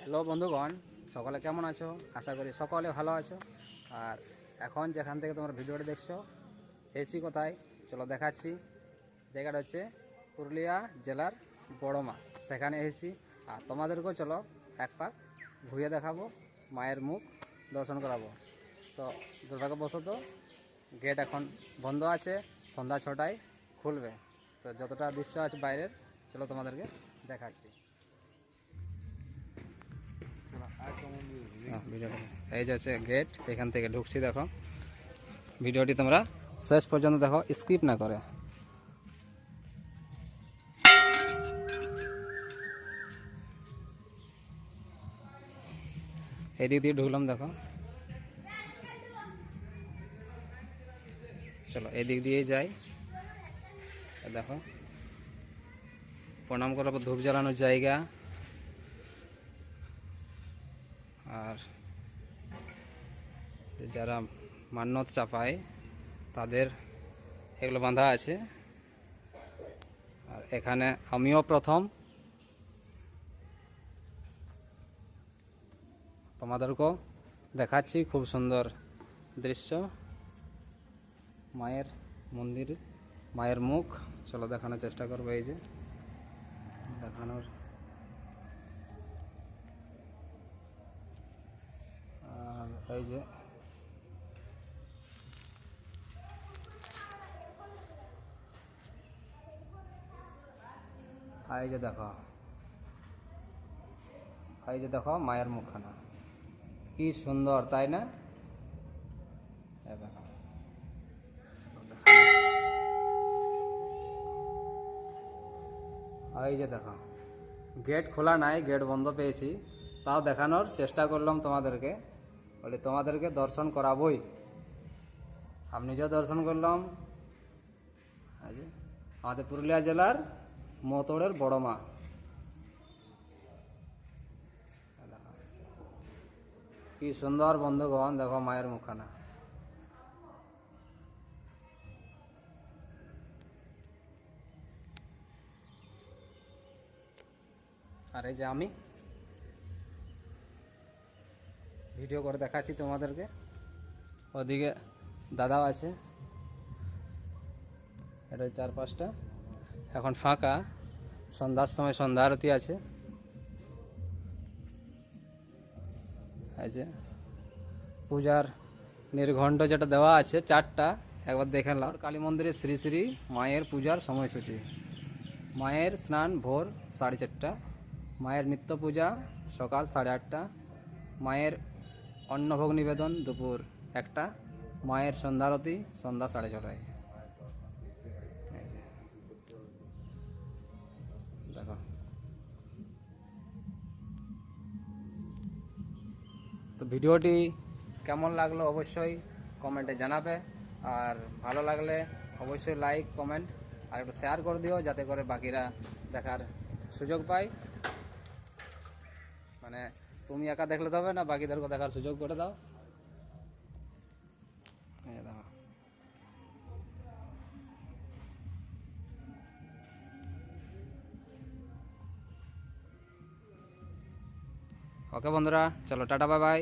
Hello বন্ধুগণ, সকলে কেমন আছো? আশা করি সকলে ভালো আছো। আর এখন যেখান থেকে তোমরা ভিডিওটা দেখছো এসি কোথায় চলো দেখাচ্ছি। জায়গাটা হচ্ছে পুরুলিয়া জেলার বড়মা, সেখানে এসেছি। আর তোমাদেরকেও চলো এক পাক ঘুরিয়ে দেখাবো, মায়ের মুখ দর্শন করাবো। তো দুর্ভাগ্যবশত গেট এখন বন্ধ আছে, সন্ধ্যা 6টায় খুলবে। তো যতটা দৃশ্য আছে বাইরের চলো তোমাদেরকে দেখাচ্ছি। এই যে হচ্ছে গেট, এখান থেকে ঢুকছি। দেখো ভিডিওটি তোমরা শেষ পর্যন্ত দেখো, স্কিপ না করে। এদিক দিয়ে ঢুকলাম, দেখো চলো এদিক দিয়ে যাই। দেখো প্রণাম করার পর ধূপ জ্বালানোর জায়গা। আর যারা মান্যত চাপায় তাদের এগুলো বাঁধা আছে। আর এখানে আমিও প্রথম, তোমাদেরকেও দেখাচ্ছি খুব সুন্দর দৃশ্য। মায়ের মন্দির, মায়ের মুখ চলো দেখানোর চেষ্টা করবো। এই যে দেখানোর, আর এই যে এই যে দেখো, এই যে দেখো মায়ের মুখখানা কি সুন্দর, তাই না? এই দেখো, এই যে দেখো গেট খোলা নাই, গেট বন্ধ পেয়েছি, তাও দেখানোর চেষ্টা করলাম তোমাদেরকে। বলে তোমাদেরকে দর্শন করাবই, আমি নিজেও দর্শন করলাম। এই যে আমাদের পুরুলিয়া জেলার মতোড়ের বড় মা। কি সুন্দর বন্ধুগণ, দেখো মায়ের মুখখানা। আর এই যে আমি ভিডিও করে দেখাচ্ছি তোমাদেরকে। ওদিকে দাদাও আছে, এটা চারপাশটা এখন ফাঁকা, সন্ধ্যার সময় সন্ধ্যা আরতি আছে। এই যে পূজার নির্ঘণ্ট যেটা দেওয়া আছে 4টা, একবার দেখে নাও। কালী মন্দিরে শ্রী শ্রী মায়ের পূজার সময়সূচি: মায়ের স্নান ভোর 4:30, মায়ের নিত্য পূজা সকাল 8:30, মায়ের অন্নভোগ নিবেদন দুপুর 1টা, মায়ের সন্ধ্যারতি সন্ধ্যা 6:30। দেখো তো ভিডিওটি কেমন লাগলো অবশ্যই কমেন্টে জানাবে। আর ভালো লাগলে অবশ্যই লাইক কমেন্ট আর একটু শেয়ার করে দিও, যাতে করে বাকিরা দেখার সুযোগ পায়। মানে তুমি একা দেখলে তো হবে না, বাকিদেরকে দেখার সুযোগ করে দাও। দেখো ওকে বন্ধুরা, চলো টাটা, বাই বাই।